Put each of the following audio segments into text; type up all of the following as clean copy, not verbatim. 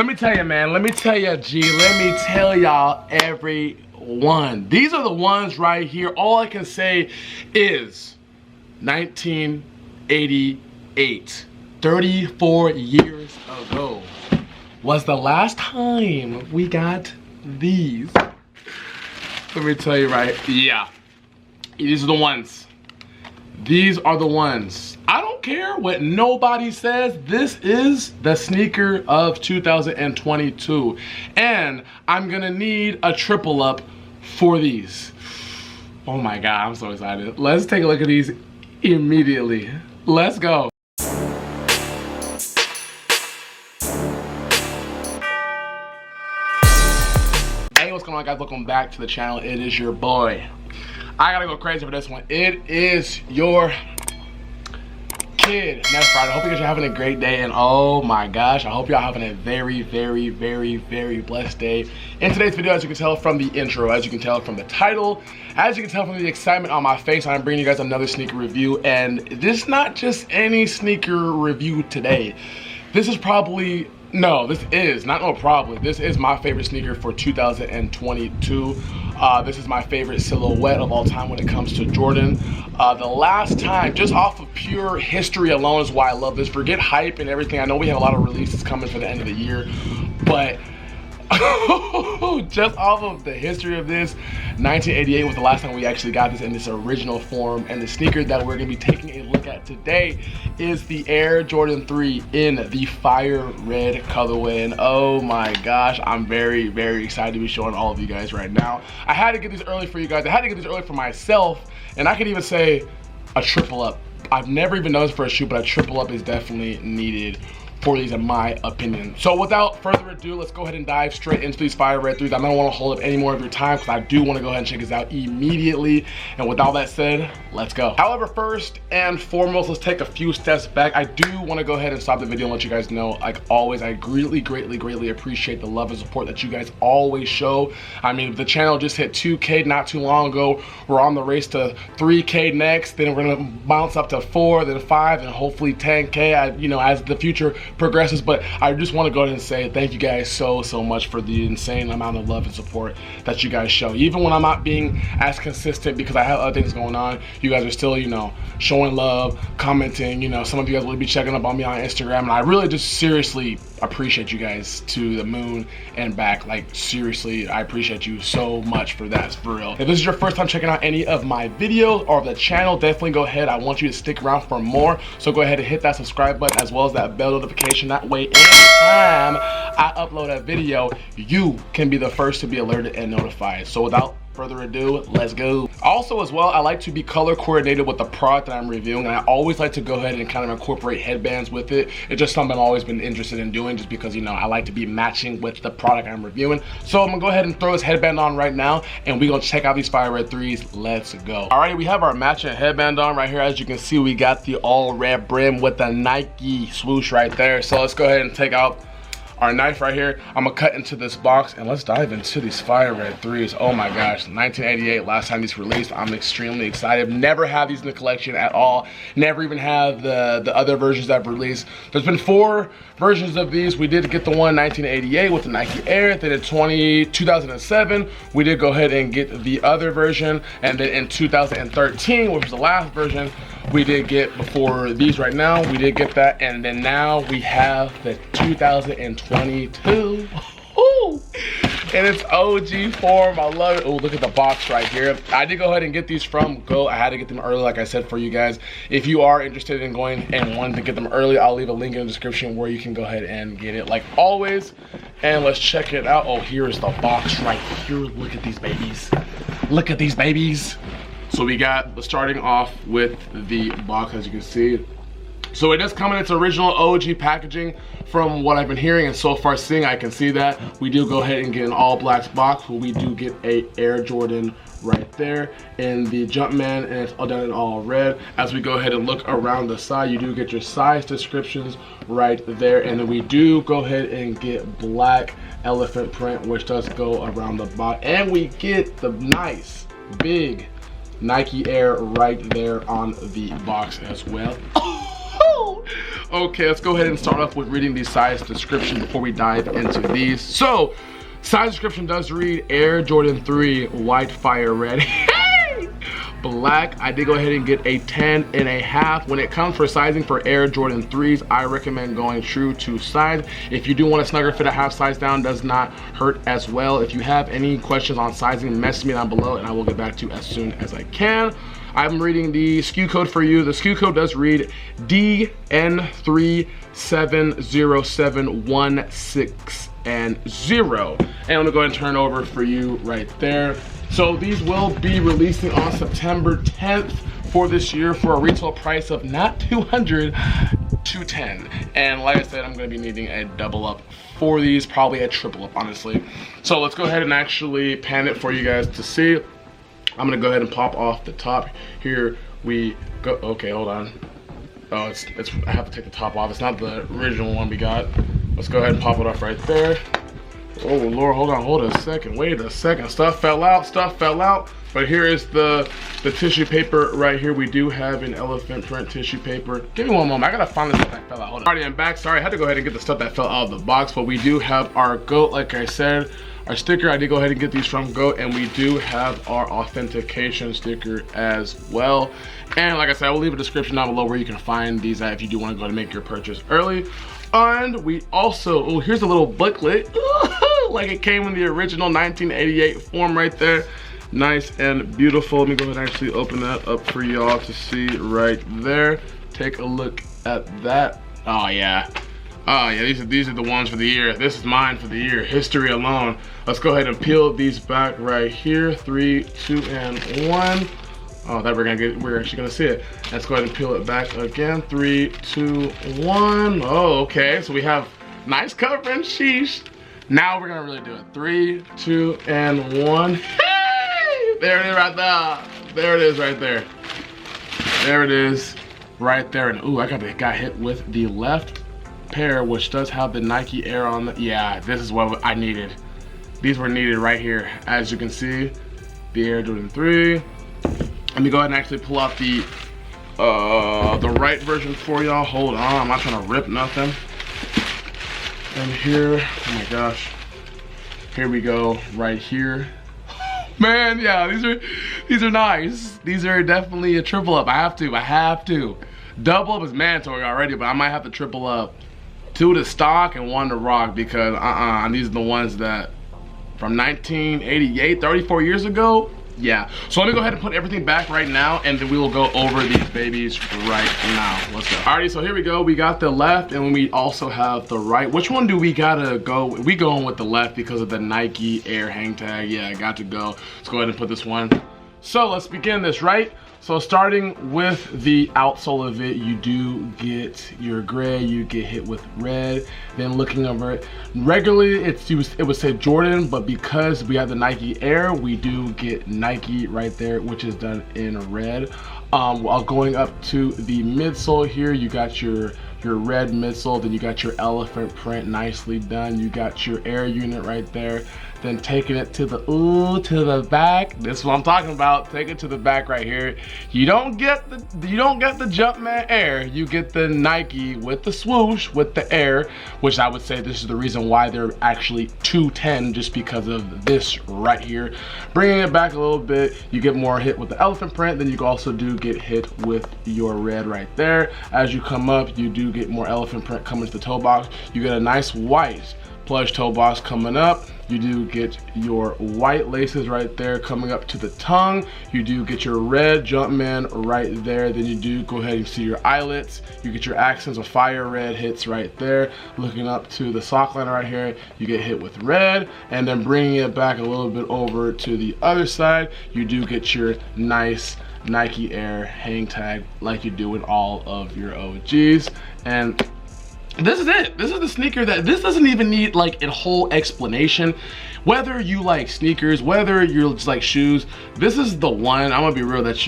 Let me tell you, man, let me tell you, G, let me tell y'all everyone. These are the ones right here. All I can say is 1988, 34 years ago, was the last time we got these. Let me tell you right, yeah, these are the ones. These are the ones. I don't care what nobody says. This is the sneaker of 2022. And I'm gonna need a triple up for these. Oh my God, I'm so excited. Let's take a look at these immediately. Let's go. Hey, what's going on, guys? Welcome back to the channel. It is your boy. I gotta go crazy for this one. It is your kid, Next Friday. I hope you guys are having a great day, and oh my gosh, I hope y'all having a very, very, very, very blessed day. In today's video, as you can tell from the intro, as you can tell from the title, as you can tell from the excitement on my face, I'm bringing you guys another sneaker review, and this is not just any sneaker review today. This is probably, no, this is, not no probably, this is my favorite sneaker for 2022. This is my favorite silhouette of all time when it comes to Jordan. The last time, just off of pure history alone is why I love this. Forget hype and everything. I know we have a lot of releases coming for the end of the year, but just off of the history of this, 1988 was the last time we actually got this in this original form, and the sneaker that we're going to be taking a look at today is the Air Jordan 3 in the fire red colorway. And oh my gosh, I'm very, very excited to be showing all of you guys right now. I had to get these early for you guys. I had to get these early for myself, and I could even say a triple up. I've never even done this for a shoe, but a triple up is definitely needed for these, in my opinion. So without further ado, let's go ahead and dive straight into these fire red 3s. I don't want to hold up any more of your time because I do want to go ahead and check this out immediately. And with all that said, let's go. However, first and foremost, let's take a few steps back. I do want to go ahead and stop the video and let you guys know, like always, I greatly appreciate the love and support that you guys always show. I mean, the channel just hit 2K not too long ago. We're on the race to 3K next, then we're gonna bounce up to 4, then 5, and hopefully 10K, you know, as the future progresses. But I just want to go ahead and say thank you guys so much for the insane amount of love and support that you guys show. Even when I'm not being as consistent because I have other things going on, you guys are still, you know, showing love, commenting. You know, some of you guys will be checking up on me on Instagram, and I really just seriously appreciate you guys to the moon and back. Like, seriously, I appreciate you so much for that, for real. If this is your first time checking out any of my videos or the channel, definitely go ahead. I want you to stick around for more, so go ahead and hit that subscribe button as well as that bell notification. That way, anytime I upload a video, you can be the first to be alerted and notified. So without further ado, let's go. Also, as well, I like to be color coordinated with the product that I'm reviewing, and I always like to go ahead and kind of incorporate headbands with it. It's just something I've always been interested in doing, just because, you know, I like to be matching with the product I'm reviewing. So I'm gonna go ahead and throw this headband on right now, and we're gonna check out these fire red 3s. Let's go. Alrighty, we have our matching headband on right here. As you can see, we got the all red brim with the Nike swoosh right there. So let's go ahead and take out our knife right here. I'm gonna cut into this box and let's dive into these fire red 3s. Oh my gosh, 1988, last time these released. I'm extremely excited. Never had these in the collection at all. Never even have the other versions that have released. There's been 4 versions of these. We did get the one 1988 with the Nike Air. Then in 2007, we did go ahead and get the other version. And then in 2013, which was the last version, we did get, before these right now, we did get that. And then now we have the 2022. And it's OG form. I love it. Oh, look at the box right here. I did go ahead and get these from Go. I had to get them early, like I said, for you guys. If you are interested in going and wanting to get them early, I'll leave a link in the description where you can go ahead and get it, like always. And let's check it out. Oh, here's the box right here. Look at these babies. Look at these babies. So we got, starting off with the box, as you can see. So it does come in its original OG packaging from what I've been hearing and so far seeing. I can see that. We do go ahead and get an all black box, but we do get a Air Jordan right there in the Jumpman, and it's all done in all red. As we go ahead and look around the side, you do get your size descriptions right there, and then we do go ahead and get black elephant print, which does go around the bottom, and we get the nice big Nike Air right there on the box as well. Okay, let's go ahead and start off with reading the size description before we dive into these. So, size description does read Air Jordan 3 White Fire Red. Black. I did go ahead and get a 10.5. When it comes for sizing for Air Jordan 3s, I recommend going true to size. If you do want a snugger fit, a half size down does not hurt as well. If you have any questions on sizing, message me down below and I will get back to you as soon as I can. I'm reading the SKU code for you. The SKU code does read DN370716 and 0. And I'm gonna go ahead and turn over for you right there. So these will be releasing on September 10th for this year for a retail price of not 200, 210. And like I said, I'm gonna be needing a double up for these, probably a triple up, honestly. So let's go ahead and actually pan it for you guys to see. I'm gonna go ahead and pop off the top. Here we go. Okay, hold on. Oh, it's I have to take the top off. It's not the original one we got. Let's go ahead and pop it off right there. Oh Lord, hold a second, wait a second. Stuff fell out. But here is the tissue paper right here. We do have an elephant print tissue paper. Give me one moment, I gotta find the stuff that fell out. Hold on. Alrighty, I'm back. Sorry, I had to go ahead and get the stuff that fell out of the box, but we do have our GOAT, like I said. Our sticker, I did go ahead and get these from GOAT, and we do have our authentication sticker as well. And like I said, I will leave a description down below where you can find these at if you do want to go and make your purchase early. And we also, oh, here's a little booklet, like it came in the original 1988 form right there. Nice and beautiful. Let me go ahead and actually open that up for y'all to see right there. Take a look at that. Oh yeah. Oh yeah, these are the ones for the year. This is mine for the year, history alone. Let's go ahead and peel these back right here. 3, 2, and 1. Oh, that we're actually gonna see it. Let's go ahead and peel it back again. 3, 2, 1. Oh, okay. So we have nice coverage. Sheesh. Now we're gonna really do it. 3, 2, and 1. Hey! There it is right there. There it is right there. There it is right there. And ooh, I got hit with the left pair, which does have the Nike Air on the, yeah, this is what I needed. These were needed right here. As you can see, the Air Jordan 3. Let me go ahead and actually pull out the right version for y'all. Hold on, I'm not trying to rip nothing. And here, oh my gosh, here we go, right here. Man, yeah, these are nice. These are definitely a triple up. I have to. Double up is mandatory already, but I might have to triple up. 2 to stock and 1 to rock, because these are the ones that from 1988, 34 years ago. Yeah, so let me go ahead and put everything back right now, and then we will go over these babies right now. Let's go. Alrighty, so here we go. We got the left, and we also have the right. Which one do we gotta go? We going with the left because of the Nike Air hang tag. Yeah, I got to go. Let's go ahead and put this one. So let's begin this, right? So starting with the outsole of it, you do get your gray, you get hit with red. Then looking over it, regularly it would say Jordan, but because we have the Nike Air, we do get Nike right there, which is done in red. While going up to the midsole here, you got your red midsole, then you got your elephant print nicely done. You got your Air unit right there. Then taking it to the back. This is what I'm talking about. Take it to the back right here. You don't get the Jumpman Air. You get the Nike with the swoosh with the Air, which I would say this is the reason why they're actually 210, just because of this right here. Bringing it back a little bit, you get more hit with the elephant print. Then you also do get hit with your red right there. As you come up, you do get more elephant print coming to the toe box. You get a nice white plush toe box coming up. You do get your white laces right there coming up to the tongue. You do get your red Jumpman right there. Then you do go ahead and see your eyelets. You get your accents of fire red hits right there. Looking up to the sock line right here, you get hit with red. And then bringing it back a little bit over to the other side, you do get your nice Nike Air hang tag like you do in all of your OGs. And this is it. This is the sneaker that, this doesn't even need like a whole explanation. Whether you like sneakers, whether you just like shoes, this is the one, I'm gonna be real, that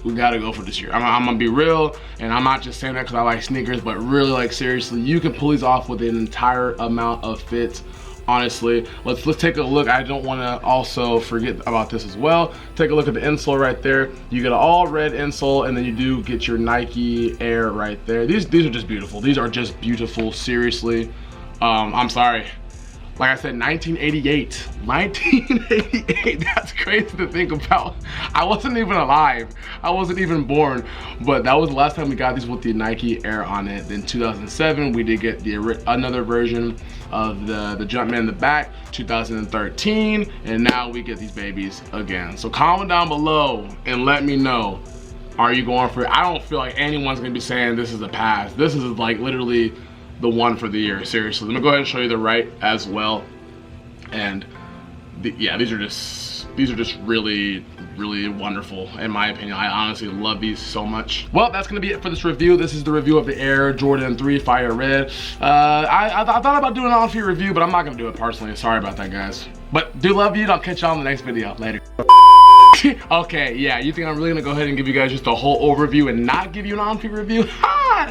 we gotta go for this year. I'm gonna be real, and I'm not just saying that because I like sneakers, but really, like, seriously, you can pull these off with an entire amount of fits honestly. Let's take a look. I don't want to also forget about this as well. Take a look at the insole right there. You get an all red insole, and then you do get your Nike Air right there. These are just beautiful. These are just beautiful, seriously. I'm sorry. Like I said, 1988. 1988, that's crazy to think about. I wasn't even alive. I wasn't even born. But that was the last time we got these with the Nike Air on it. Then 2007, we did get another version of the Jumpman in the back, 2013. And now we get these babies again. So comment down below and let me know, are you going for it? I don't feel like anyone's gonna be saying this is a pass. This is like literally the one for the year, seriously. Let me go ahead and show you the right as well. And yeah, these are just really wonderful in my opinion. I honestly love these so much. Well, that's gonna be it for this review. This is the review of the Air Jordan 3 Fire Red. I thought about doing an on-feet review, but I'm not gonna do it personally. Sorry about that, guys. But do love you, and I'll catch y'all in the next video. Later. Okay, yeah, you think I'm really gonna go ahead and give you guys just a whole overview and not give you an on-feet review?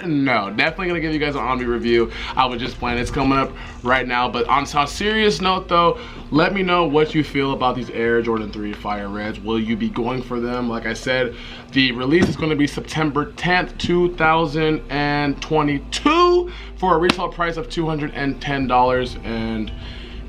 No, definitely gonna give you guys an on-feet review. I was just playing, it's coming up right now. But on a serious note though, let me know what you feel about these Air Jordan 3 Fire Reds. Will you be going for them? Like I said, the release is gonna be September 10th, 2022 for a retail price of $210. And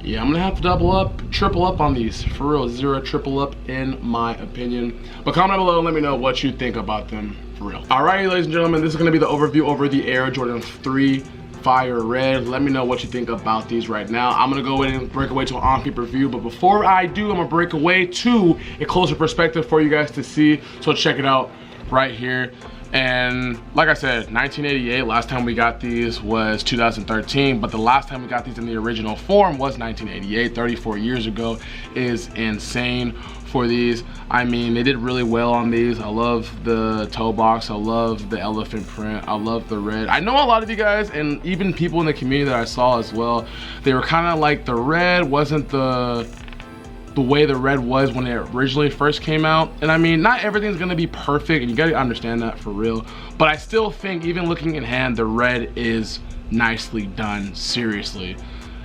yeah, I'm gonna have to double up, triple up on these. For real, zero triple up in my opinion. But comment down below and let me know what you think about them for real. Alrighty, ladies and gentlemen, this is gonna be the overview over the Air Jordan 3 Fire Red. Let me know what you think about these right now. I'm gonna go in and break away to an on-feet review, but before I do, I'm gonna break away to a closer perspective for you guys to see. So check it out right here. And like I said, 1988, last time we got these was 2013, but the last time we got these in the original form was 1988, 34 years ago. Is insane for these. I mean, they did really well on these. I love the toe box, I love the elephant print, I love the red. I know a lot of you guys, and even people in the community that I saw as well, they were kind of like the red wasn't the way the red was when it originally first came out. And I mean, not everything's gonna be perfect, and you gotta understand that for real, but I still think, even looking in hand, the red is nicely done. Seriously,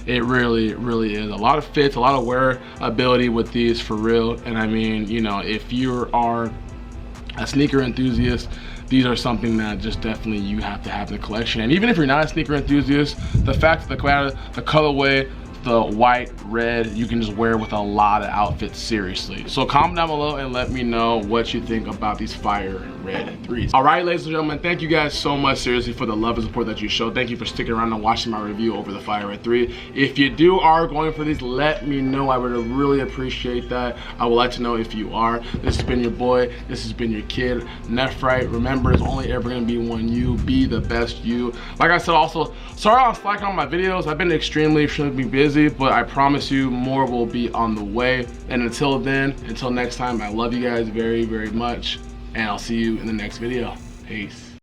it really is. A lot of fits, a lot of wear ability with these for real. And I mean, you know, if you are a sneaker enthusiast, these are something that just definitely you have to have in the collection. And even if you're not a sneaker enthusiast, the fact that the colorway, the white, red, you can just wear with a lot of outfits, seriously. So comment down below and let me know what you think about these Fire Red 3s. All right, ladies and gentlemen, thank you guys so much, seriously, for the love and support that you show. Thank you for sticking around and watching my review over the Fire Red 3. If you are going for these, let me know. I would really appreciate that. I would like to know if you are. This has been your boy. This has been your kid, Nephrite. Remember, it's only ever gonna be one you. Be the best you. Like I said, also, sorry I'm slacking on my videos. I've been extremely busy, but I promise you more will be on the way. And until then, until next time, I love you guys very much, and I'll see you in the next video. Peace.